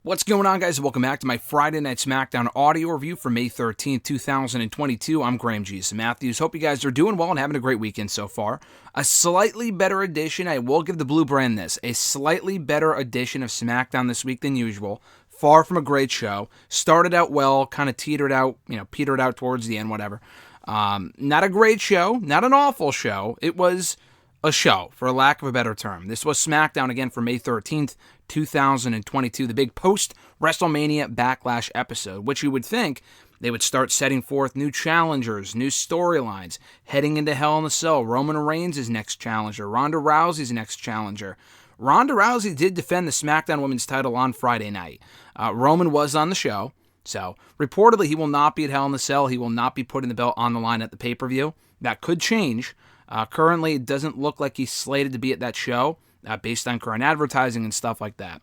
What's going on, guys? Welcome back to my Friday Night SmackDown audio review for May 13th, 2022. I'm Graham G.S. Matthews. Hope you guys are doing well and having a great weekend so far. A slightly better edition, I will give the Blue Brand this, a slightly better edition of SmackDown this week than usual. Far from a great show. Started out well, kind of petered out towards the end, whatever. Not a great show, not an awful show. It was a show, for lack of a better term. This was SmackDown again for May 13th, 2022, the big post-WrestleMania Backlash episode, which you would think they would start setting forth new challengers, new storylines, heading into Hell in a Cell. Roman Reigns' next challenger, Ronda Rousey's next challenger. Ronda Rousey did defend the SmackDown Women's title on Friday night. Roman was on the show, so reportedly he will not be at Hell in a Cell. He will not be putting the belt on the line at the pay-per-view. That could change. Currently, it doesn't look like he's slated to be at that show, based on current advertising and stuff like that.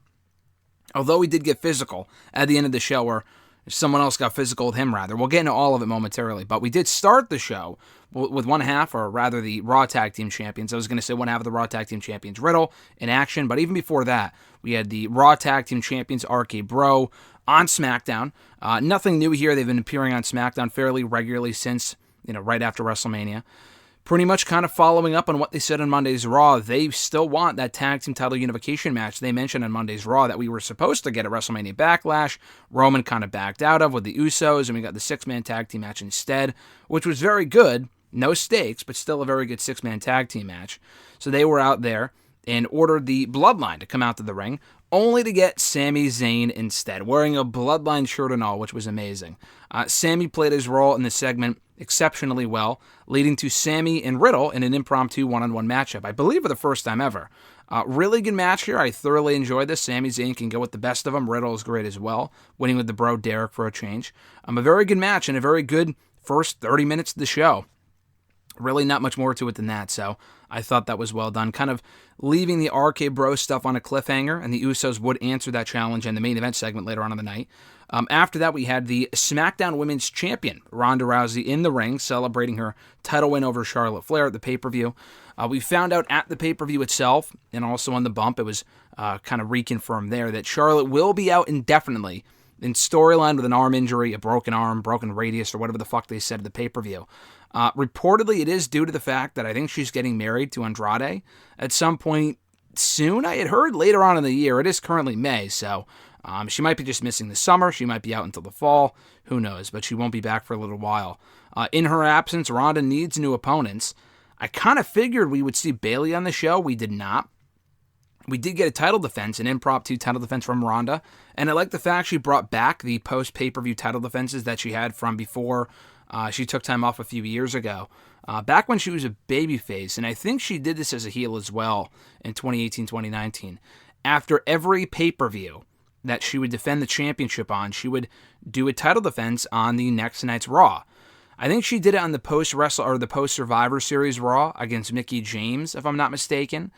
Although he did get physical at the end of the show, or someone else got physical with him, rather. We'll get into all of it momentarily. But we did start the show with one half, or rather the Raw Tag Team Champions. I was going to say one half of the Raw Tag Team Champions, Riddle, in action. But even before that, we had the Raw Tag Team Champions, RKBro, on SmackDown. Nothing new here. They've been appearing on SmackDown fairly regularly since, right after WrestleMania. Pretty much kind of following up on what they said on Monday's Raw. They still want that tag team title unification match they mentioned on Monday's Raw that we were supposed to get at WrestleMania Backlash. Roman kind of backed out of with the Usos, and we got the six-man tag team match instead, which was very good. No stakes, but still a very good six-man tag team match. So they were out there and ordered the Bloodline to come out to the ring, only to get Sami Zayn instead, wearing a Bloodline shirt and all, which was amazing. Sami played his role in the segment exceptionally well, leading to Sami and Riddle in an impromptu one-on-one matchup, I believe for the first time ever. Really good match here. I thoroughly enjoyed this. Sami Zayn can go with the best of them. Riddle is great as well, winning with the bro Derek for a change. A very good match and a very good first 30 minutes of the show. Really not much more to it than that, so I thought that was well done. Kind of leaving the RKBro stuff on a cliffhanger, and the Usos would answer that challenge in the main event segment later on in the night. After that, we had the SmackDown Women's Champion, Ronda Rousey, in the ring, celebrating her title win over Charlotte Flair at the pay-per-view. We found out at the pay-per-view itself, and also on the bump, it was kind of reconfirmed there, that Charlotte will be out indefinitely in storyline with an arm injury, a broken arm, broken radius, or whatever the fuck they said at the pay-per-view. Reportedly, it is due to the fact that I think she's getting married to Andrade at some point soon. I had heard later on in the year. It is currently May, so she might be just missing the summer. She might be out until the fall. Who knows? But she won't be back for a little while. In her absence, Ronda needs new opponents. I kind of figured we would see Bayley on the show. We did not. We did get a title defense, an impromptu title defense from Ronda, and I like the fact she brought back the post-pay-per-view title defenses that she had from before she took time off a few years ago, back when she was a babyface, and I think she did this as a heel as well in 2018-2019. After every pay-per-view that she would defend the championship on, she would do a title defense on the next night's Raw. I think she did it on the post-Survivor Series Raw against Mickie James, if I'm not mistaken.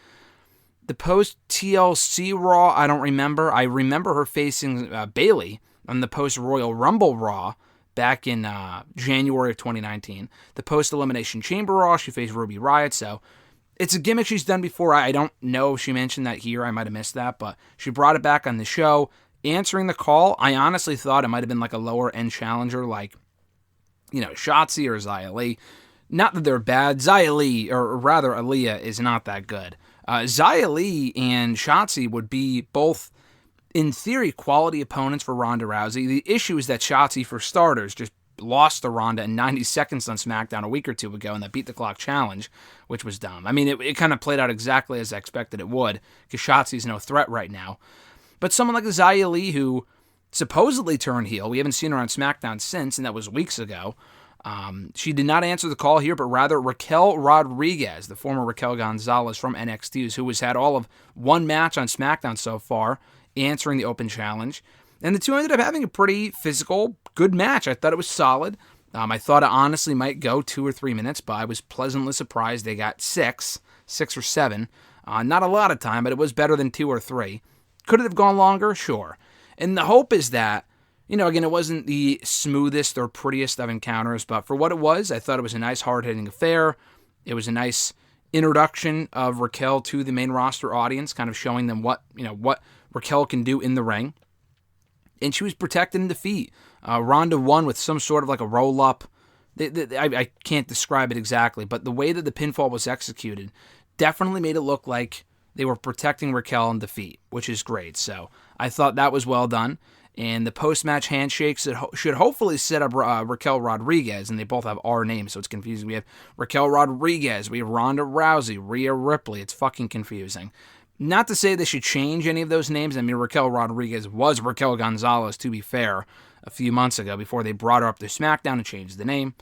The post-TLC Raw, I don't remember. I remember her facing Bayley on the post-Royal Rumble Raw back in January of 2019. The post-Elimination Chamber Raw, she faced Ruby Riott, so it's a gimmick she's done before. I don't know if she mentioned that here. I might have missed that, but she brought it back on the show. Answering the call, I honestly thought it might have been like a lower-end challenger like, Shotzi or Xia Li. Not that they're bad. Xia Li, or rather Aaliyah, is not that good. Xia Li and Shotzi would be both, in theory, quality opponents for Ronda Rousey. The issue is that Shotzi, for starters, just lost to Ronda in 90 seconds on SmackDown a week or two ago in that Beat the Clock challenge, which was dumb. I mean, it kind of played out exactly as I expected it would, because Shotzi's no threat right now. But someone like Xia Li, who supposedly turned heel, we haven't seen her on SmackDown since, and that was weeks ago. She did not answer the call here, but rather Raquel Rodriguez, the former Raquel Gonzalez from NXT, who has had all of one match on SmackDown so far, answering the open challenge. And the two ended up having a pretty physical, good match. I thought it was solid. I thought it honestly might go 2 or 3 minutes, but I was pleasantly surprised they got 6 or 7. Not a lot of time, but it was better than 2 or 3. Could it have gone longer? Sure. And the hope is that, again, it wasn't the smoothest or prettiest of encounters, but for what it was, I thought it was a nice, hard-hitting affair. It was a nice introduction of Raquel to the main roster audience, kind of showing them what Raquel can do in the ring. and she was protected in defeat. Ronda won with some sort of like a roll-up. I can't describe it exactly, but the way that the pinfall was executed definitely made it look like they were protecting Raquel in defeat, which is great. So I thought that was well done. And the post-match handshakes should hopefully set up Raquel Rodriguez, and they both have R names, so it's confusing. We have Raquel Rodriguez, we have Ronda Rousey, Rhea Ripley. It's fucking confusing. Not to say they should change any of those names. I mean, Raquel Rodriguez was Raquel Gonzalez, to be fair, a few months ago before they brought her up to SmackDown and changed the name.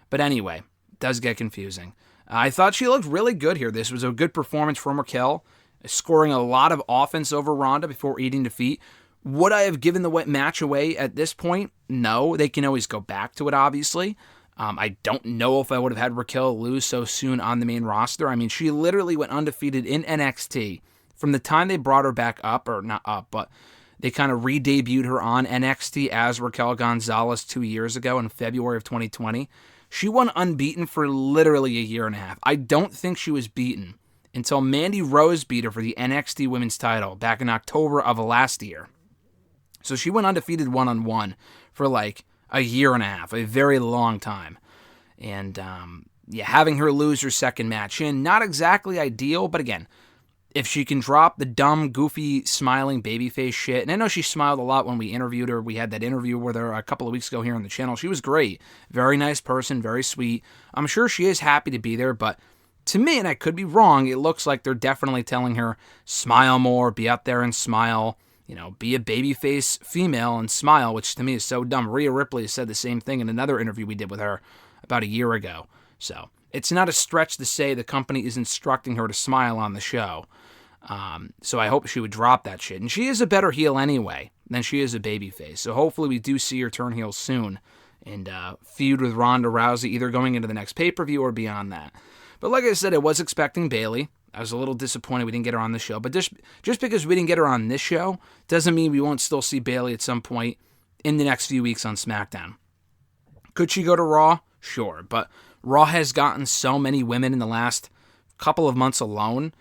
But anyway, it does get confusing. I thought she looked really good here. This was a good performance from Raquel, scoring a lot of offense over Ronda before eating defeat. Would I have given the match away at this point? No. They can always go back to it, obviously. I don't know if I would have had Raquel lose so soon on the main roster. I mean, she literally went undefeated in NXT from the time they brought her back up, or not up, but they kind of re-debuted her on NXT as Raquel Gonzalez 2 years ago in February of 2020. She won unbeaten for literally a year and a half. I don't think she was beaten until Mandy Rose beat her for the NXT Women's title back in October of last year. So she went undefeated one-on-one for like a year and a half, a very long time. And having her lose her second match in, not exactly ideal, but again, if she can drop the dumb, goofy, smiling babyface shit, and I know she smiled a lot when we interviewed her. We had that interview with her a couple of weeks ago here on the channel. She was great. Very nice person, very sweet. I'm sure she is happy to be there, but to me, and I could be wrong, it looks like they're definitely telling her, smile more, be out there and smile. You know, be a babyface female and smile, which to me is so dumb. Rhea Ripley said the same thing in another interview we did with her about a year ago. So it's not a stretch to say the company is instructing her to smile on the show. So I hope she would drop that shit. And she is a better heel anyway than she is a babyface. So hopefully we do see her turn heel soon and feud with Ronda Rousey, either going into the next pay-per-view or beyond that. But like I said, I was expecting Bayley. I was a little disappointed we didn't get her on this show. But just because we didn't get her on this show doesn't mean we won't still see Bayley at some point in the next few weeks on SmackDown. Could she go to Raw? Sure. But Raw has gotten so many women in the last couple of months alone.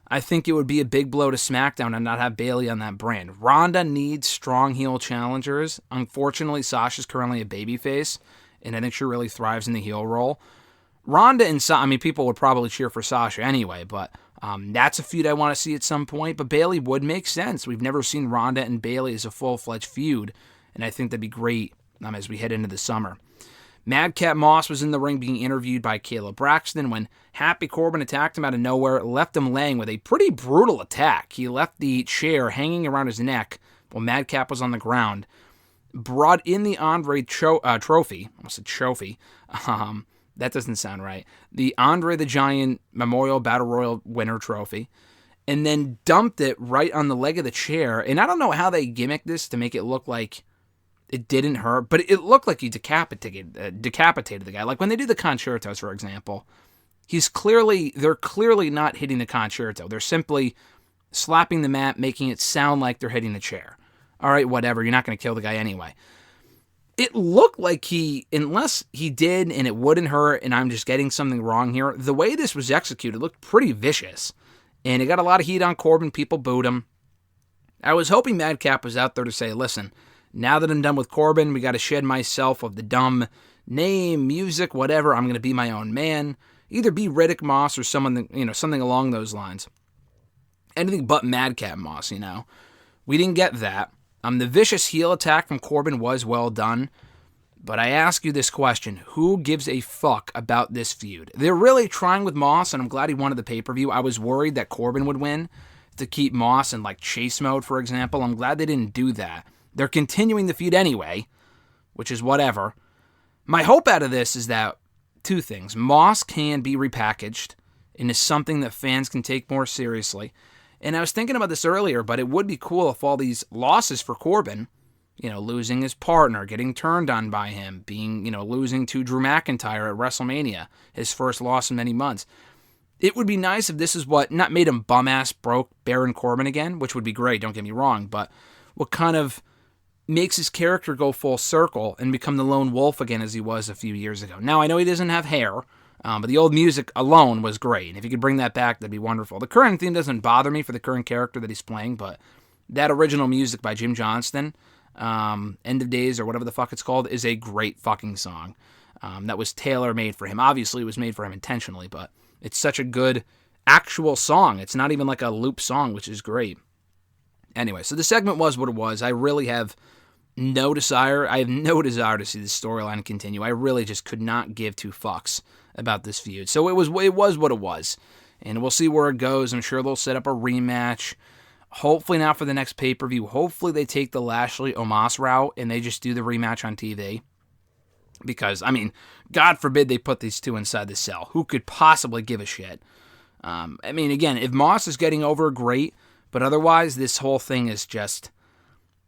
I think it would be a big blow to SmackDown and not have Bayley on that brand. Ronda needs strong heel challengers. Unfortunately, Sasha's currently a babyface, and I think she really thrives in the heel role. Ronda and Sasha, I mean, people would probably cheer for Sasha anyway, but that's a feud I want to see at some point. But Bayley would make sense. We've never seen Ronda and Bayley as a full-fledged feud, and I think that'd be great as we head into the summer. Madcap Moss was in the ring being interviewed by Kayla Braxton when Happy Corbin attacked him out of nowhere, left him laying with a pretty brutal attack. He left the chair hanging around his neck while Madcap was on the ground, brought in the Andre trophy, almost a trophy, that doesn't sound right, the Andre the Giant Memorial Battle Royal winner trophy, and then dumped it right on the leg of the chair. And I don't know how they gimmicked this to make it look like it didn't hurt, but it looked like he decapitated the guy. Like when they do the concertos, for example, they're clearly not hitting the concerto. They're simply slapping the mat, making it sound like they're hitting the chair. All right, whatever. You're not going to kill the guy anyway. It looked like unless he did and it wouldn't hurt, and I'm just getting something wrong here, the way this was executed looked pretty vicious. And it got a lot of heat on Corbin. People booed him. I was hoping Madcap was out there to say, listen, now that I'm done with Corbin, we got to shed myself of the dumb name, music, whatever. I'm going to be my own man. Either be Riddick Moss or someone, something along those lines. Anything but Madcap Moss, We didn't get that. The vicious heel attack from Corbin was well done, but I ask you this question. Who gives a fuck about this feud? They're really trying with Moss, and I'm glad he wanted the pay-per-view. I was worried that Corbin would win to keep Moss in, chase mode, for example. I'm glad they didn't do that. They're continuing the feud anyway, which is whatever. My hope out of this is that two things. Moss can be repackaged into something that fans can take more seriously. And I was thinking about this earlier, but it would be cool if all these losses for Corbin, losing his partner, getting turned on by him, losing to Drew McIntyre at WrestleMania, his first loss in many months. It would be nice if this is what not made him bum-ass broke Baron Corbin again, which would be great, don't get me wrong, but what kind of makes his character go full circle and become the lone wolf again as he was a few years ago. Now, I know he doesn't have hair, but the old music alone was great. And if you could bring that back, that'd be wonderful. The current theme doesn't bother me for the current character that he's playing, but that original music by Jim Johnston, End of Days or whatever the fuck it's called, is a great fucking song. That was tailor-made for him. Obviously, it was made for him intentionally, but it's such a good actual song. It's not even like a loop song, which is great. Anyway, so the segment was what it was. I really have no desire. I have no desire to see this storyline continue. I really just could not give two fucks about this feud. So it was what it was. And we'll see where it goes. I'm sure they'll set up a rematch. Hopefully not for the next pay-per-view. Hopefully they take the Lashley Omos route and they just do the rematch on TV. Because, I mean, God forbid they put these two inside the cell. Who could possibly give a shit? I mean, again, if Moss is getting over, great. But otherwise, this whole thing is just...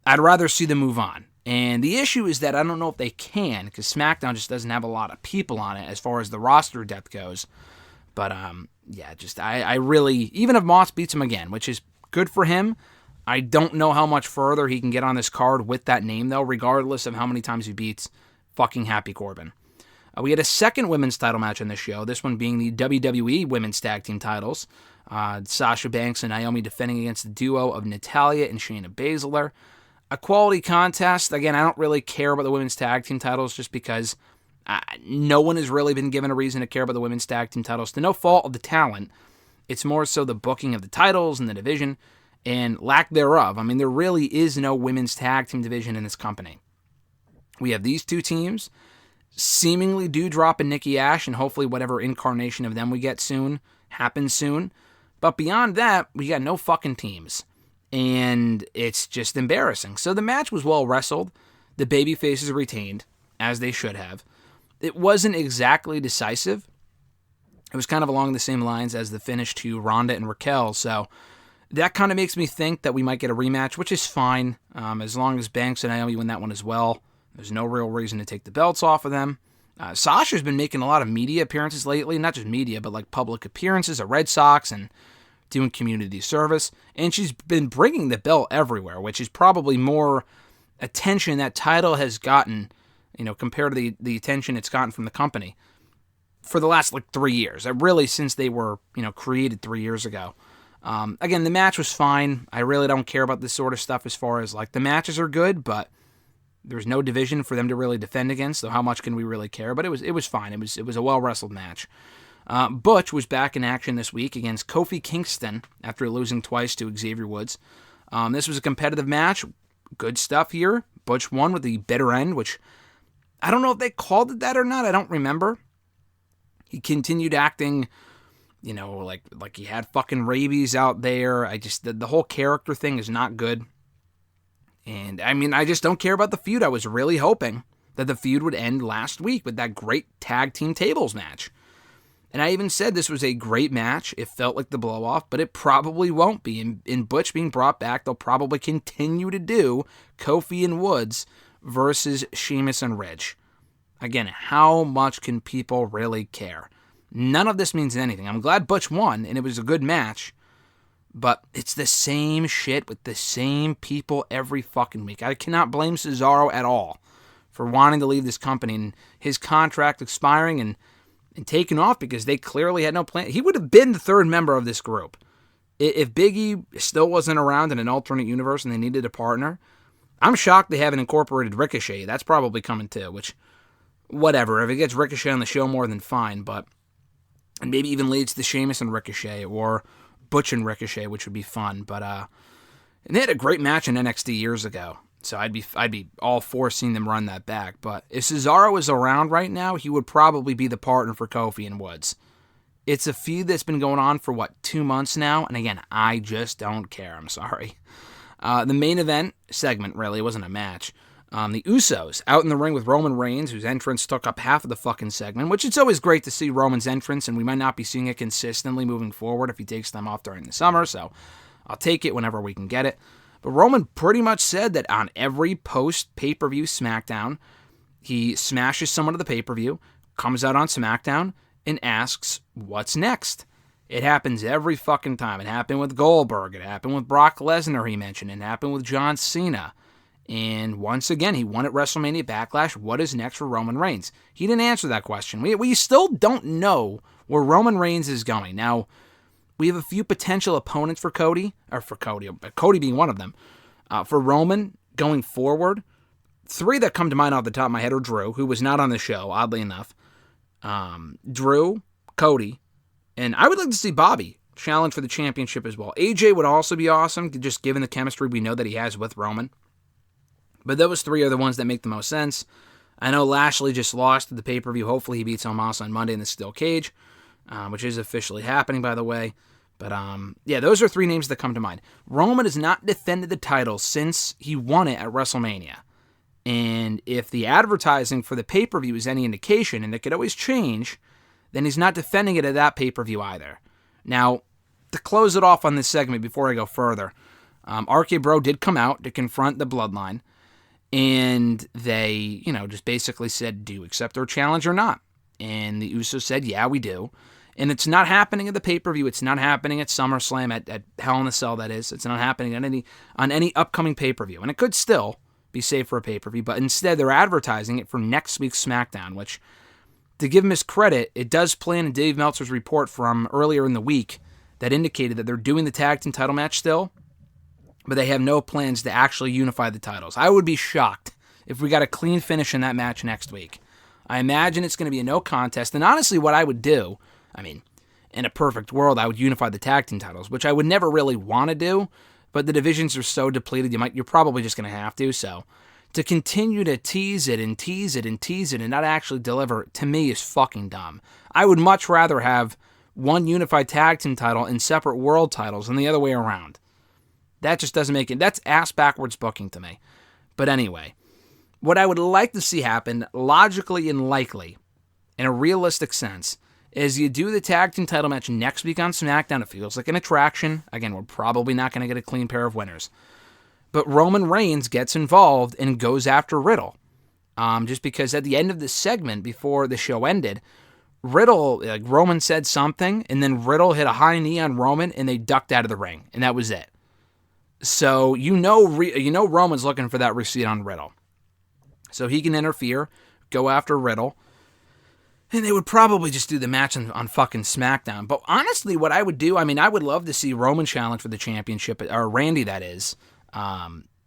I'd rather see them move on. And the issue is that I don't know if they can, because SmackDown just doesn't have a lot of people on it as far as the roster depth goes. But, yeah, just, I really... Even if Moss beats him again, which is good for him, I don't know how much further he can get on this card with that name, though, regardless of how many times he beats fucking Happy Corbin. We had a second women's title match on this show, this one being the WWE Women's Tag Team titles. Sasha Banks and Naomi defending against the duo of Natalya and Shayna Baszler. A quality contest. Again, I don't really care about the women's tag team titles just because no one has really been given a reason to care about the women's tag team titles. To no fault of the talent, it's more so the booking of the titles and the division and lack thereof. I mean, there really is no women's tag team division in this company. We have these two teams, seemingly Doudrop and Nikki Ash, and hopefully whatever incarnation of them we get soon happens soon. But beyond that, we got no fucking teams. And it's just embarrassing. So the match was well wrestled. The babyfaces retained, as they should have. It wasn't exactly decisive. It was kind of along the same lines as the finish to Ronda and Raquel. So that kind of makes me think that we might get a rematch, which is fine. As long as Banks and Naomi win that one as well. There's no real reason to take the belts off of them. Sasha's been making a lot of media appearances lately. Not just media, but like public appearances at Red Sox and doing community service. And she's been bringing the belt everywhere, which is probably more attention that title has gotten, compared to the attention it's gotten from the company for the last 3 years. Really since they were, created 3 years ago. Again, the match was fine. I really don't care about this sort of stuff as far as the matches are good, but there's no division for them to really defend against, so how much can we really care? But it was fine. It was a well-wrestled match. Butch was back in action this week against Kofi Kingston after losing twice to Xavier Woods. This was a competitive match. Good stuff here. Butch won with the bitter end, which I don't know if they called it that or not. I don't remember. He continued acting, like he had fucking rabies out there. The whole character thing is not good. And, I just don't care about the feud. I was really hoping that the feud would end last week with that great tag team tables match. And I even said this was a great match. It felt like the blow-off, but it probably won't be. In Butch being brought back, they'll probably continue to do Kofi and Woods versus Sheamus and Ridge. Again, how much can people really care? None of this means anything. I'm glad Butch won, and it was a good match. But it's the same shit with the same people every fucking week. I cannot blame Cesaro at all for wanting to leave this company and his contract expiring and taking off because they clearly had no plan. He would have been the third member of this group. If Big E still wasn't around in an alternate universe and they needed a partner, I'm shocked they haven't incorporated Ricochet. That's probably coming too, which, whatever. If it gets Ricochet on the show, more than fine. But, and maybe even leads to Sheamus and Ricochet or Butch and Ricochet, which would be fun, but and they had a great match in NXT years ago, so I'd be all for seeing them run that back. But if Cesaro was around right now, he would probably be the partner for Kofi and Woods. It's a feud that's been going on for 2 months now, and again, I just don't care. I'm sorry. The main event segment really wasn't a match. The Usos out in the ring with Roman Reigns, whose entrance took up half of the fucking segment, which it's always great to see Roman's entrance, and we might not be seeing it consistently moving forward if he takes them off during the summer, so I'll take it whenever we can get it. But Roman pretty much said that on every post-pay-per-view SmackDown, he smashes someone to the pay-per-view, comes out on SmackDown, and asks, what's next? It happens every fucking time. It happened with Goldberg, it happened with Brock Lesnar, he mentioned, it happened with John Cena. And once again, he won at WrestleMania Backlash. What is next for Roman Reigns? He didn't answer that question. We still don't know where Roman Reigns is going. Now, we have a few potential opponents for Cody being one of them. For Roman, going forward, 3 that come to mind off the top of my head are Drew, who was not on the show, oddly enough. Drew, Cody, and I would like to see Bobby challenge for the championship as well. AJ would also be awesome, just given the chemistry we know that he has with Roman. But those 3 are the ones that make the most sense. I know Lashley just lost at the pay-per-view. Hopefully he beats Omos on Monday in the steel cage, which is officially happening, by the way. But, yeah, those are 3 names that come to mind. Roman has not defended the title since he won it at WrestleMania. And if the advertising for the pay-per-view is any indication, and it could always change, then he's not defending it at that pay-per-view either. Now, to close it off on this segment before I go further, RKBro did come out to confront the Bloodline. And they, just basically said, do you accept our challenge or not? And the Usos said, yeah, we do. And it's not happening at the pay-per-view. It's not happening at SummerSlam, at Hell in a Cell, that is. It's not happening on any upcoming pay-per-view. And it could still be safe for a pay-per-view, but instead they're advertising it for next week's SmackDown, which, to give him his credit, it does play in Dave Meltzer's report from earlier in the week that indicated that they're doing the tag team title match still, but they have no plans to actually unify the titles. I would be shocked if we got a clean finish in that match next week. I imagine it's going to be a no contest, and honestly what I would do, in a perfect world, I would unify the tag team titles, which I would never really want to do, but the divisions are so depleted, you're probably just going to have to, so to continue to tease it and tease it and tease it and not actually deliver, to me, is fucking dumb. I would much rather have one unified tag team title and separate world titles than the other way around. That just doesn't make it. That's ass-backwards booking to me. But anyway, what I would like to see happen, logically and likely, in a realistic sense, is you do the tag team title match next week on SmackDown. It feels like an attraction. Again, we're probably not going to get a clean pair of winners. But Roman Reigns gets involved and goes after Riddle. Just because at the end of the segment, before the show ended, Riddle, Roman said something, and then Riddle hit a high knee on Roman, and they ducked out of the ring, and that was it. So Roman's looking for that receipt on Riddle. So he can interfere, go after Riddle, and they would probably just do the match on fucking SmackDown. But honestly, what I would do, I would love to see Roman challenge for the championship, or Randy, that is.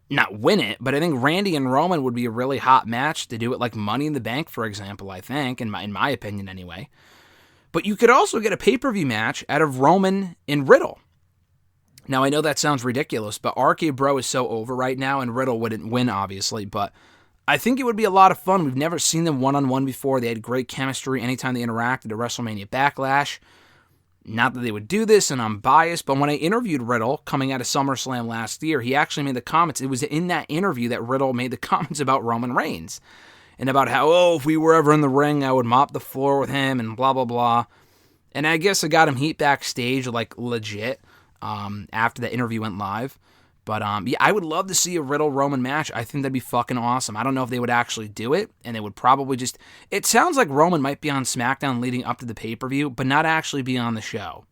Not win it, but I think Randy and Roman would be a really hot match to do it like Money in the Bank, for example, I think, in my opinion anyway. But you could also get a pay-per-view match out of Roman and Riddle. Now, I know that sounds ridiculous, but RK-Bro is so over right now, and Riddle wouldn't win, obviously, but I think it would be a lot of fun. We've never seen them one-on-one before. They had great chemistry anytime they interacted at WrestleMania Backlash. Not that they would do this, and I'm biased, but when I interviewed Riddle coming out of SummerSlam last year, he actually made the comments. It was in that interview that Riddle made the comments about Roman Reigns, and about how, if we were ever in the ring, I would mop the floor with him, and blah, blah, blah. And I guess it got him heat backstage, legit, after the interview went live. But, yeah, I would love to see a Riddle-Roman match. I think that'd be fucking awesome. I don't know if they would actually do it, and they would probably just... It sounds like Roman might be on SmackDown leading up to the pay-per-view, but not actually be on the show.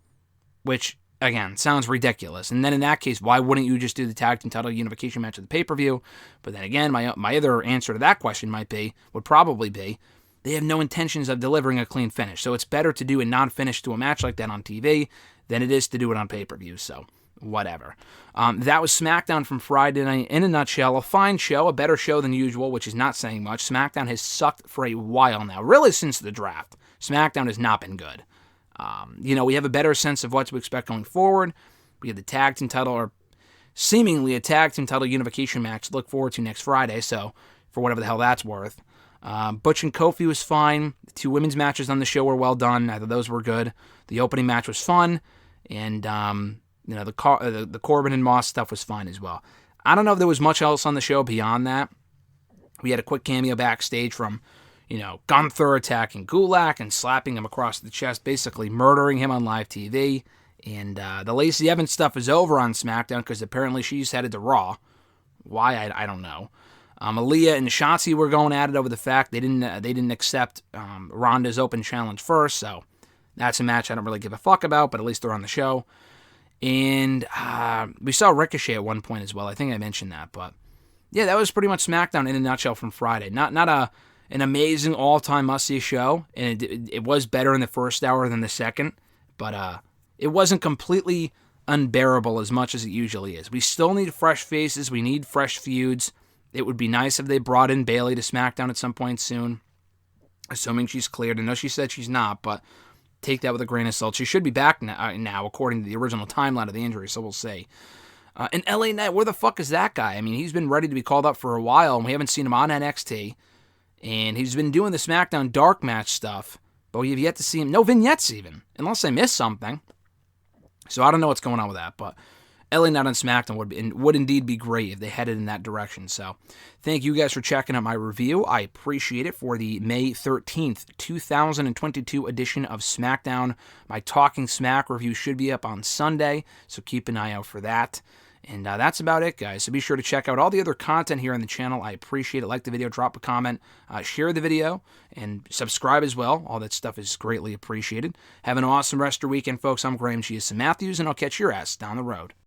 Which, again, sounds ridiculous. And then in that case, why wouldn't you just do the tag team title unification match at the pay-per-view? But then again, my other answer to that question would probably be, they have no intentions of delivering a clean finish. So it's better to do a non-finish to a match like that on TV than it is to do it on pay-per-view. So... whatever. That was SmackDown from Friday night in a nutshell. A fine show, a better show than usual, which is not saying much. SmackDown has sucked for a while now, really since the draft. SmackDown has not been good. We have a better sense of what to expect going forward. We have the tag team title, or seemingly a tag team title unification match to look forward to next Friday, so for whatever the hell that's worth. Butch and Kofi was fine. The 2 women's matches on the show were well done. I thought those were good. The opening match was fun, and... the Corbin and Moss stuff was fine as well. I don't know if there was much else on the show beyond that. We had a quick cameo backstage from, Gunther attacking Gulak and slapping him across the chest, basically murdering him on live TV. And the Lacey Evans stuff is over on SmackDown because apparently she's headed to Raw. Why, I don't know. Aaliyah and Shotzi were going at it over the fact they didn't accept Ronda's open challenge first, so that's a match I don't really give a fuck about, but at least they're on the show. And we saw Ricochet at one point as well. I think I mentioned that. But, yeah, that was pretty much SmackDown in a nutshell from Friday. Not an amazing all-time must-see show. And it was better in the first hour than the second. But it wasn't completely unbearable as much as it usually is. We still need fresh faces. We need fresh feuds. It would be nice if they brought in Bayley to SmackDown at some point soon, assuming she's cleared. I know she said she's not, but take that with a grain of salt. She should be back now according to the original timeline of the injury, so we'll see. And LA Knight, where the fuck is that guy? I mean, he's been ready to be called up for a while, and we haven't seen him on NXT. And he's been doing the SmackDown dark match stuff, but we have yet to see him. No vignettes even, unless I missed something. So I don't know what's going on with that, but LA Knight on SmackDown would indeed be great if they headed in that direction. So thank you guys for checking out my review. I appreciate it for the May 13th, 2022 edition of SmackDown. My Talking Smack review should be up on Sunday, so keep an eye out for that. And that's about it, guys. So be sure to check out all the other content here on the channel. I appreciate it. Like the video, drop a comment, share the video, and subscribe as well. All that stuff is greatly appreciated. Have an awesome rest of your weekend, folks. I'm Graham G.S. Matthews, and I'll catch your ass down the road.